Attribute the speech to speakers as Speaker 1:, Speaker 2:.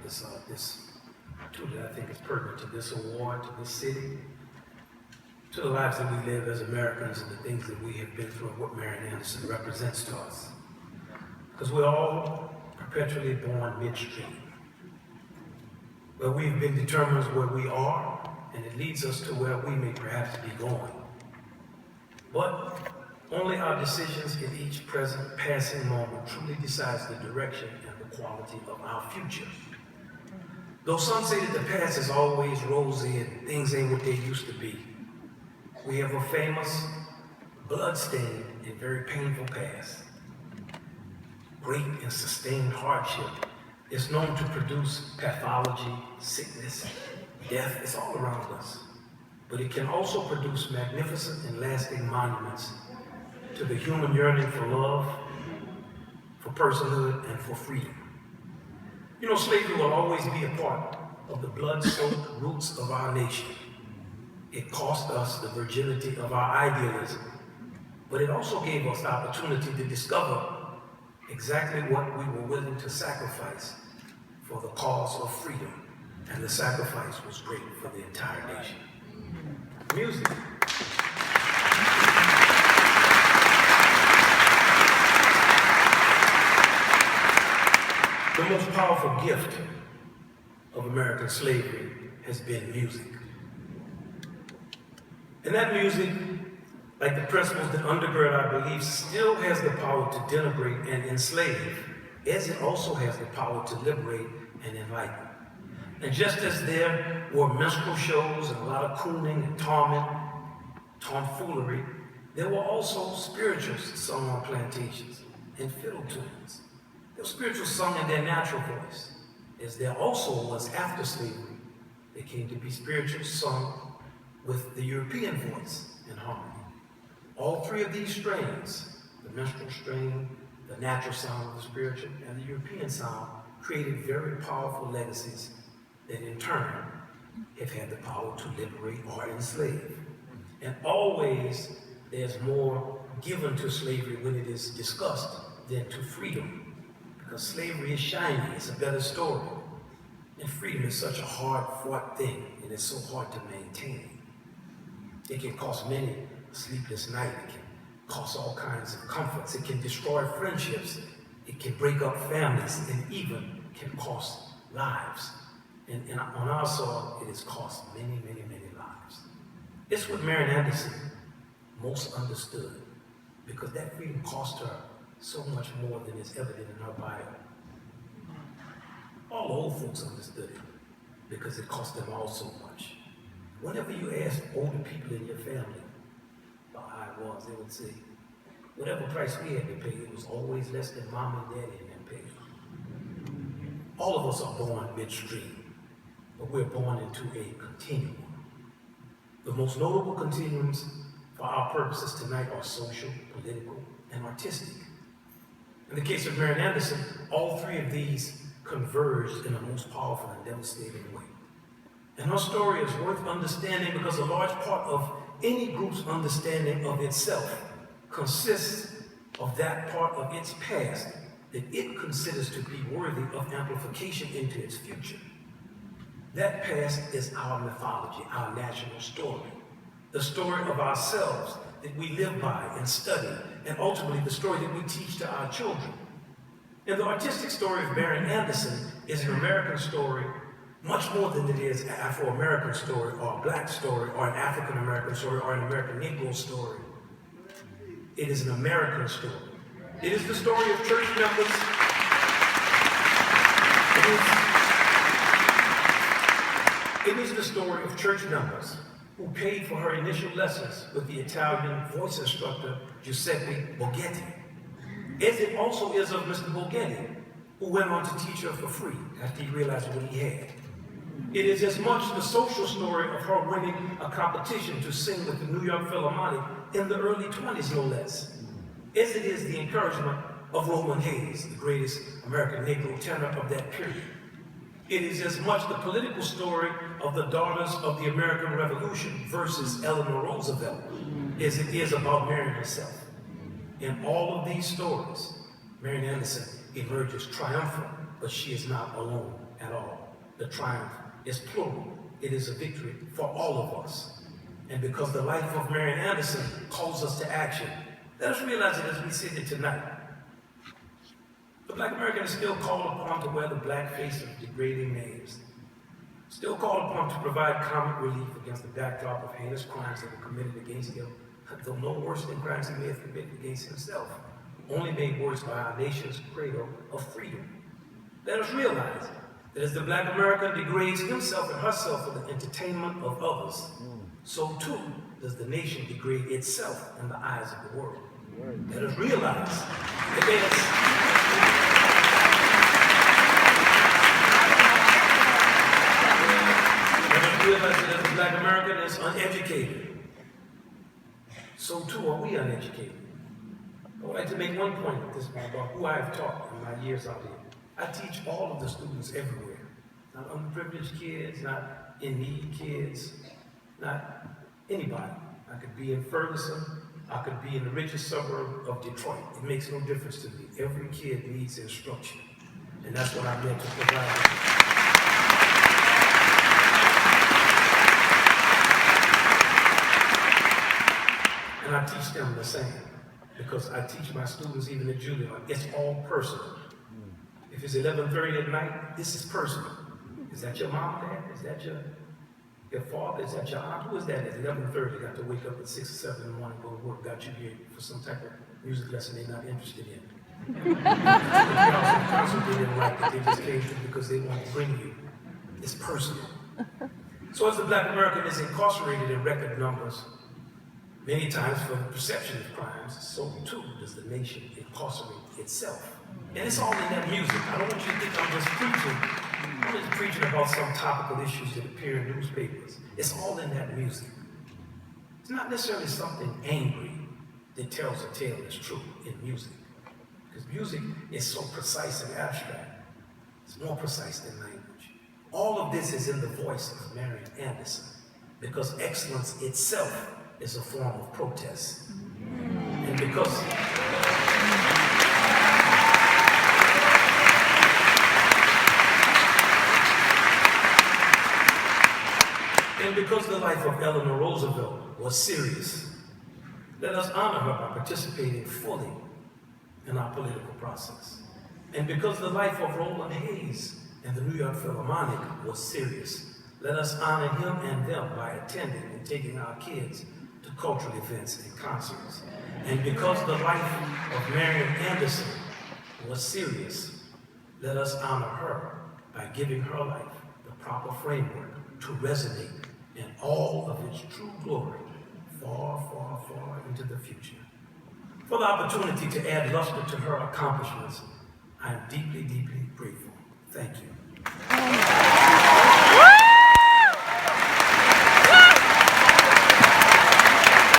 Speaker 1: this tool that I think is pertinent to this award, to this city, to the lives that we live as Americans and the things that we have been through and what Marian Anderson represents to us. Because we're all perpetually born midstream, where we've been determined where we are, and it leads us to where we may perhaps be going. But only our decisions in each present passing moment truly decides the direction and the quality of our future. Though some say that the past is always rosy and things ain't what they used to be, we have a famous, blood-stained, and very painful past. Great and sustained hardship is known to produce pathology, sickness, death is all around us. But it can also produce magnificent and lasting monuments to the human yearning for love, for personhood, and for freedom. You know, slavery will always be a part of the blood-soaked roots of our nation. It cost us the virginity of our idealism, but it also gave us the opportunity to discover exactly what we were willing to sacrifice for the cause of freedom, and the sacrifice was great for the entire nation. Music. The most powerful gift of American slavery has been music. And that music, like the principles that undergird our beliefs, still has the power to denigrate and enslave, as it also has the power to liberate and enlighten. And just as there were minstrel shows and a lot of crooning and tomfoolery, there were also spirituals sung on plantations and fiddle tunes. There were spirituals sung in their natural voice, as there also was after slavery. There came to be spirituals sung with the European voice and harmony. All three of these strains, the minstrel strain, the natural sound of the spiritual, and the European sound, created very powerful legacies that in turn have had the power to liberate or enslave. And always there's more given to slavery when it is discussed than to freedom, because slavery is shiny, it's a better story. And freedom is such a hard-fought thing, and it's so hard to maintain. It can cost many a sleepless night. It can cost all kinds of comforts. It can destroy friendships. It can break up families, and even can cost lives. And on our soil, it has cost many, many, many lives. It's what Marian Anderson most understood, because that freedom cost her so much more than is evident in her bio. All old folks understood it, because it cost them all so much. Whenever you ask older people in your family about how it was, they would say, whatever price we had to pay, it was always less than mom and daddy had paid. All of us are born midstream, but we're born into a continuum. The most notable continuums for our purposes tonight are social, political, and artistic. In the case of Marian Anderson, all three of these converged in a most powerful and devastating way. And her story is worth understanding because a large part of any group's understanding of itself consists of that part of its past that it considers to be worthy of amplification into its future. That past is our mythology, our national story, the story of ourselves that we live by and study, and ultimately the story that we teach to our children. And the artistic story of Marian Anderson is an American story much more than it is an Afro-American story, or a black story, or an African-American story, or an American Negro story. It is an American story. It is the story of church members. It is the story of church members who paid for her initial lessons with the Italian voice instructor Giuseppe Borghetti, as it also is of Mr. Borghetti, who went on to teach her for free after he realized what he had. It is as much the social story of her winning a competition to sing with the New York Philharmonic in the early 20s, no less, as it is the encouragement of Roland Hayes, the greatest American Negro tenor of that period. It is as much the political story of the daughters of the American Revolution versus Eleanor Roosevelt as it is about Marian herself. In all of these stories, Marian Anderson emerges triumphant but she is not alone at all. The triumph is plural. It is a victory for all of us. And because the life of Marian Anderson calls us to action, let us realize it as we sit here tonight. The Black American is still called upon to wear the black face of degrading names, still called upon to provide comic relief against the backdrop of heinous crimes that were committed against him, though no worse than crimes he may have committed against himself, only made worse by our nation's cradle of freedom. Let us realize that as the Black American degrades himself and herself for the entertainment of others, so too does the nation degrade itself in the eyes of the world. Let us realize that as the Black American is uneducated, so too are we uneducated. I would like to make one point at this point about who I have taught in my years out here. I teach all of the students everywhere, not underprivileged kids, not in need kids, not anybody. I could be in Ferguson, I could be in the richest suburb of Detroit. It makes no difference to me. Every kid needs instruction, and that's what I'm meant to provide. And I teach them the same, because I teach my students, even at Juilliard, it's all personal. If it's 11:30 at night, this is personal. Is that your mom, dad? Is that your father? Is that your aunt? Who is that? At 11:30, got to wake up at 6 or 7 in the morning, go to work, got you here for some type of music lesson they're not interested in. Also, they didn't like it, they just came through because they want to bring you. It's personal. So as the Black American is incarcerated in record numbers, many times for the perception of crimes, so too does the nation incarcerate itself. And it's all in that music. I don't want you to think I'm just preaching. I'm just preaching about some topical issues that appear in newspapers. It's all in that music. It's not necessarily something angry that tells a tale that's true in music. Because music is so precise and abstract. It's more precise than language. All of this is in the voice of Marian Anderson, because excellence itself is a form of protest. And because the life of Eleanor Roosevelt was serious, let us honor her by participating fully in our political process. And because the life of Roland Hayes and the New York Philharmonic was serious, let us honor him and them by attending and taking our kids to cultural events and concerts. And because the life of Marian Anderson was serious, let us honor her by giving her life the proper framework to resonate in all of its true glory, far, far, far into the future. For the opportunity to add luster to her accomplishments, I am deeply, deeply grateful. Thank you.